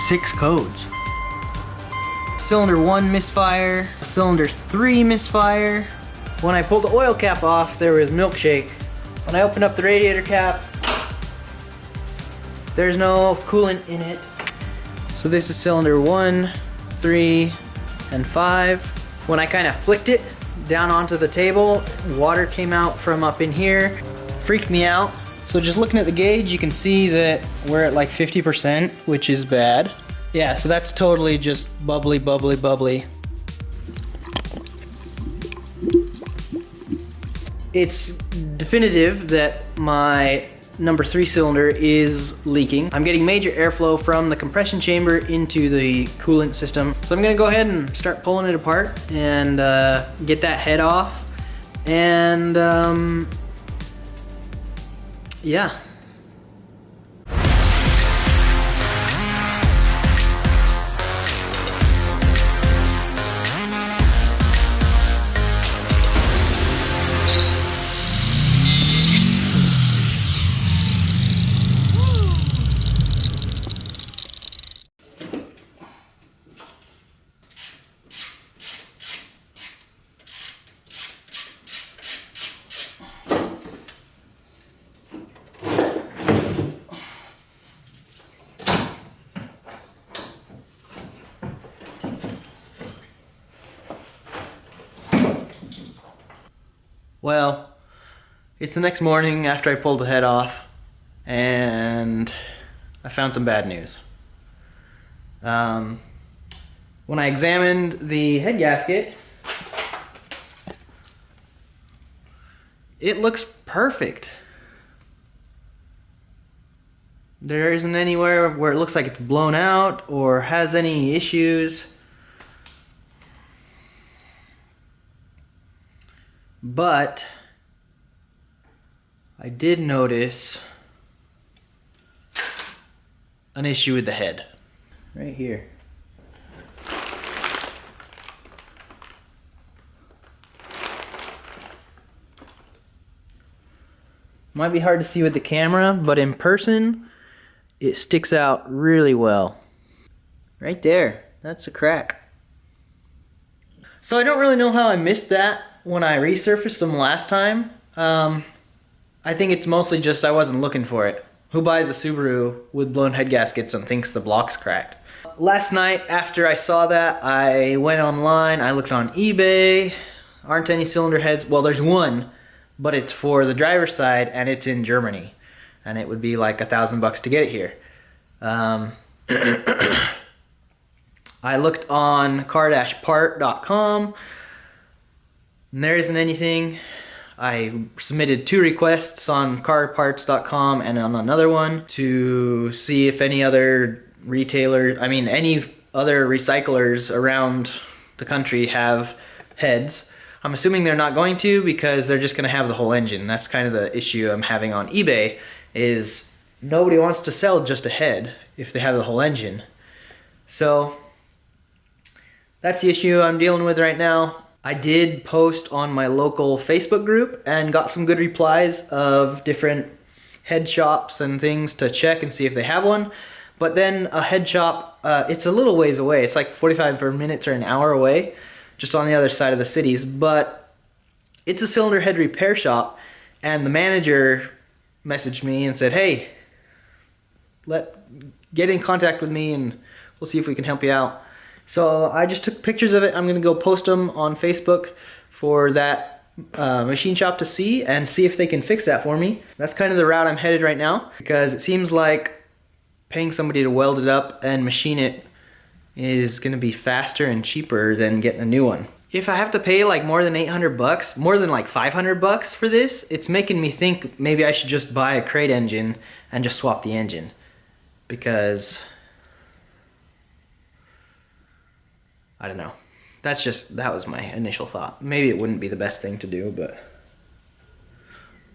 6 codes. Cylinder 1 misfire, cylinder 3 misfire. When I pulled the oil cap off, there was milkshake. When I opened up the radiator cap, there's no coolant in it. So this is cylinder 1, 3, and 5. When I kind of flicked it down onto the table, water came out from up in here. Freaked me out. So just looking at the gauge, you can see that we're at like 50%, which is bad. Yeah, so that's totally just bubbly, bubbly, bubbly. It's definitive that my number 3 cylinder is leaking. I'm getting major airflow from the compression chamber into the coolant system. So I'm gonna go ahead and start pulling it apart and get that head off. And yeah. Well, it's the next morning after I pulled the head off, and I found some bad news. When I examined the head gasket, it looks perfect. There isn't anywhere where it looks like it's blown out or has any issues. But I did notice an issue with the head right here. Might be hard to see with the camera, but in person it sticks out really well. Right there, that's a crack. So I don't really know how I missed that when I resurfaced them last time. I think it's mostly just I wasn't looking for it. Who buys a Subaru with blown head gaskets and thinks the block's cracked? Last night after I saw that, I went online, I looked on eBay. Aren't any cylinder heads? Well, there's one, but it's for the driver's side and it's in Germany. And it would be like $1,000 to get it here. I looked on car-part.com. and there isn't anything. I submitted 2 requests on carparts.com and on another one to see if any other any other recyclers around the country have heads. I'm assuming they're not going to, because they're just gonna have the whole engine. That's kind of the issue I'm having on eBay, is nobody wants to sell just a head if they have the whole engine. So that's the issue I'm dealing with right now. I did post on my local Facebook group and got some good replies of different head shops and things to check and see if they have one. But then a head shop, it's a little ways away. It's like 45 minutes or an hour away, just on the other side of the cities. But it's a cylinder head repair shop, and the manager messaged me and said, hey, get in contact with me and we'll see if we can help you out. So I just took pictures of it. I'm gonna go post them on Facebook for that machine shop to see if they can fix that for me. That's kind of the route I'm headed right now, because it seems like paying somebody to weld it up and machine it is gonna be faster and cheaper than getting a new one. If I have to pay like more than $800, more than like $500 for this, it's making me think maybe I should just buy a crate engine and just swap the engine, because I don't know. That was my initial thought. Maybe it wouldn't be the best thing to do,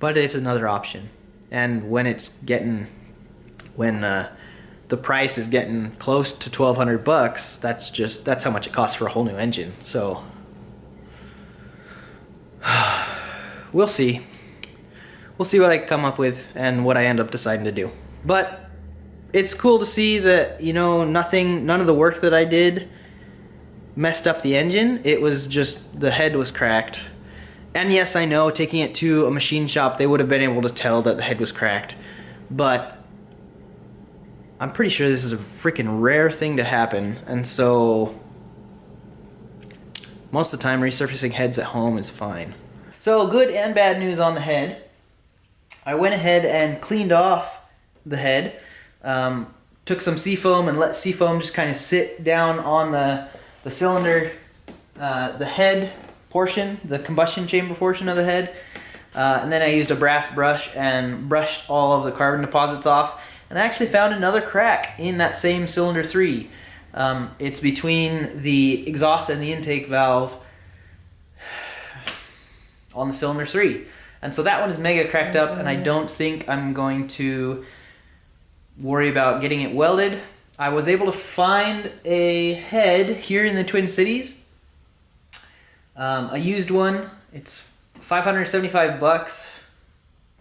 but it's another option. And when the price is getting close to $1,200, that's how much it costs for a whole new engine. So we'll see. We'll see what I come up with and what I end up deciding to do. But it's cool to see that, you know, none of the work that I did messed up the engine. It was just the head was cracked. And yes, I know, taking it to a machine shop, they would have been able to tell that the head was cracked. But I'm pretty sure this is a freaking rare thing to happen. And so most of the time, resurfacing heads at home is fine. So good and bad news on the head. I went ahead and cleaned off the head. Took some seafoam and let seafoam just kind of sit down on the cylinder, the head portion, the combustion chamber portion of the head. And then I used a brass brush and brushed all of the carbon deposits off. And I actually found another crack in that same cylinder 3. It's between the exhaust and the intake valve on the cylinder 3. And so that one is mega cracked up, and I don't think I'm going to worry about getting it welded. I was able to find a head here in the Twin Cities, a used one. It's $575.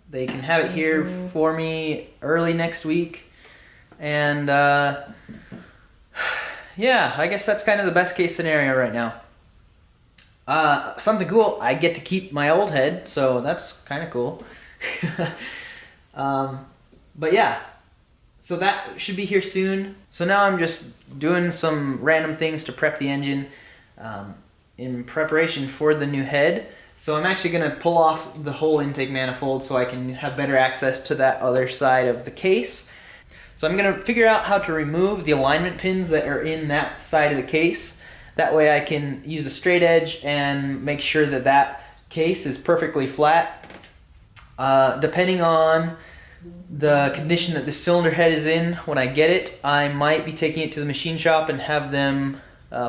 They can have it here for me early next week, and yeah, I guess that's kind of the best case scenario right now. Something cool, I get to keep my old head, so that's kind of cool. But yeah, so that should be here soon. So now I'm just doing some random things to prep the engine in preparation for the new head. So I'm actually going to pull off the whole intake manifold so I can have better access to that other side of the case. So I'm going to figure out how to remove the alignment pins that are in that side of the case. That way I can use a straight edge and make sure that that case is perfectly flat. Depending on the condition that the cylinder head is in when I get it, I might be taking it to the machine shop and have them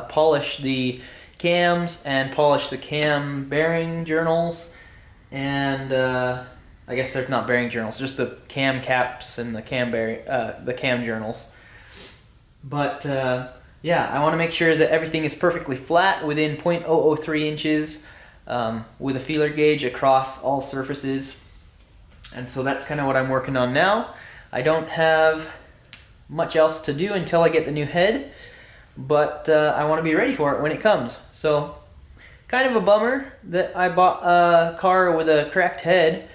polish the cams and polish the cam bearing journals, and I guess they're not bearing journals, just the cam caps and the cam journals. But yeah, I want to make sure that everything is perfectly flat within 0.003 inches with a feeler gauge across all surfaces. And so that's kind of what I'm working on now. I don't have much else to do until I get the new head, but I want to be ready for it when it comes. So kind of a bummer that I bought a car with a cracked head,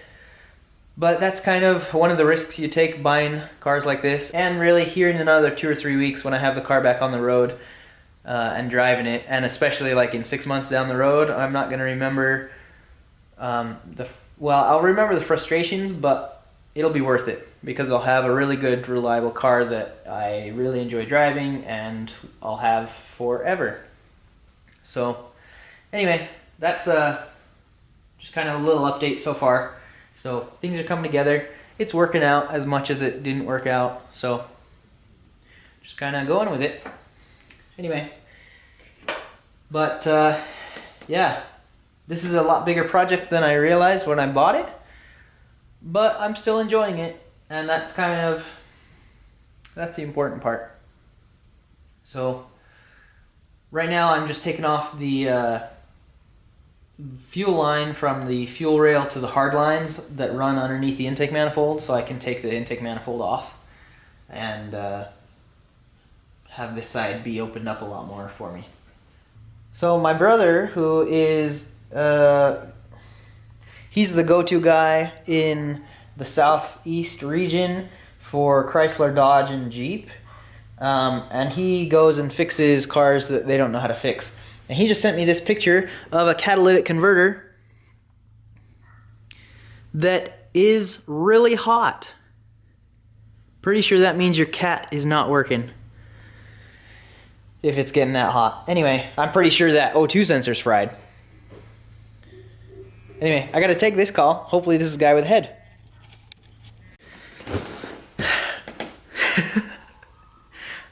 but that's kind of one of the risks you take buying cars like this. And really, here in another 2 or 3 weeks when I have the car back on the road and driving it, and especially like in 6 months down the road, I'm not going to remember well, I'll remember the frustrations, but it'll be worth it because I'll have a really good, reliable car that I really enjoy driving and I'll have forever. So anyway, that's just kind of a little update so far. So things are coming together. It's working out as much as it didn't work out. So just kind of going with it. Anyway, but yeah, this is a lot bigger project than I realized when I bought it, but I'm still enjoying it, and that's the important part. So right now I'm just taking off the fuel line from the fuel rail to the hard lines that run underneath the intake manifold, so I can take the intake manifold off and have this side be opened up a lot more for me. So my brother, who is he's the go-to guy in the southeast region for Chrysler, Dodge, and Jeep, and he goes and fixes cars that they don't know how to fix. And he just sent me this picture of a catalytic converter that is really hot. Pretty sure that means your cat is not working if it's getting that hot. Anyway, I'm pretty sure that O2 sensor's fried. Anyway, I gotta take this call. Hopefully this is the guy with a head.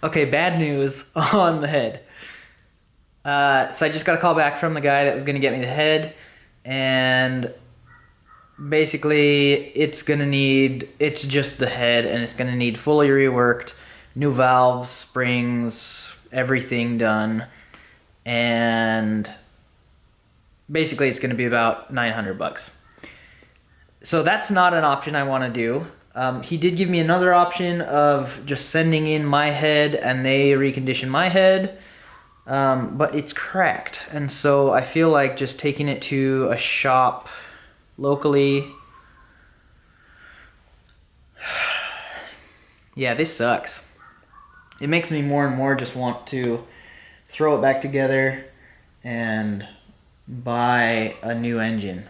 Okay, bad news on the head. So I just got a call back from the guy that was gonna get me the head, and basically it's just the head, and it's gonna need fully reworked, new valves, springs, everything done, and basically it's going to be about $900. So that's not an option I want to do. He did give me another option of just sending in my head and they recondition my head, but it's cracked, and so I feel like just taking it to a shop locally. Yeah, this sucks. It makes me more and more just want to throw it back together and buy a new engine.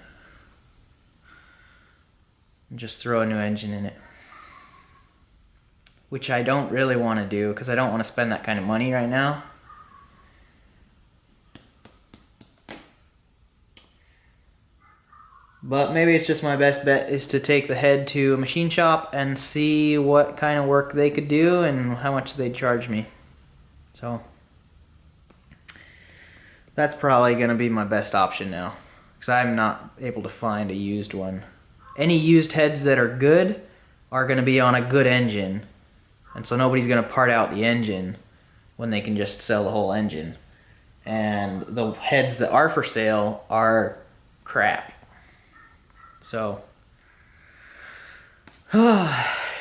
Just throw a new engine in it. Which I don't really want to do because I don't want to spend that kind of money right now. But maybe it's just my best bet is to take the head to a machine shop and see what kind of work they could do and how much they'd charge me. So that's probably going to be my best option now, because I'm not able to find a used one. Any used heads that are good are going to be on a good engine, and so nobody's going to part out the engine when they can just sell the whole engine. And the heads that are for sale are crap. So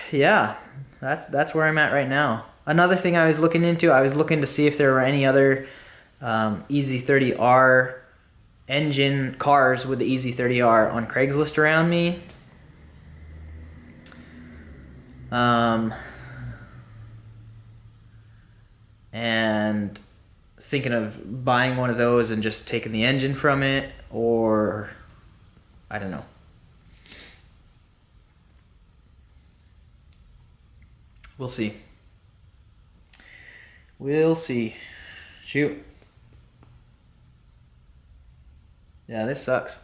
yeah, that's where I'm at right now. Another thing I was looking into, I was looking to see if there were any other EZ30R engine cars with the EZ30R on Craigslist around me. And thinking of buying one of those and just taking the engine from it, or I don't know. We'll see. We'll see. Shoot. Yeah, this sucks.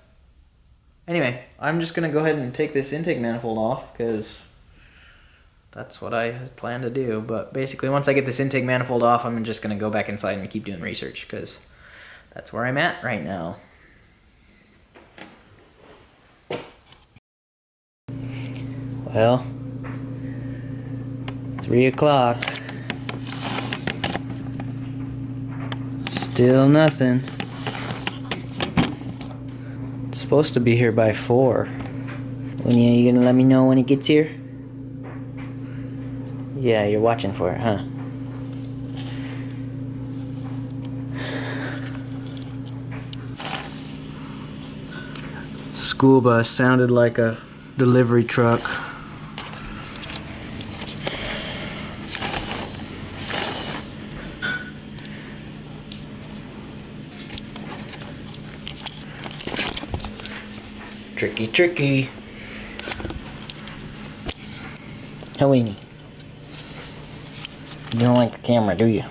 Anyway, I'm just gonna go ahead and take this intake manifold off because that's what I plan to do. But basically, once I get this intake manifold off, I'm just gonna go back inside and keep doing research because that's where I'm at right now. Well, 3 o'clock. Still nothing. It's supposed to be here by 4. When you gonna let me know when it gets here? Yeah, you're watching for it, huh? School bus sounded like a delivery truck. Tricky, tricky. Helene, you don't like the camera, do you?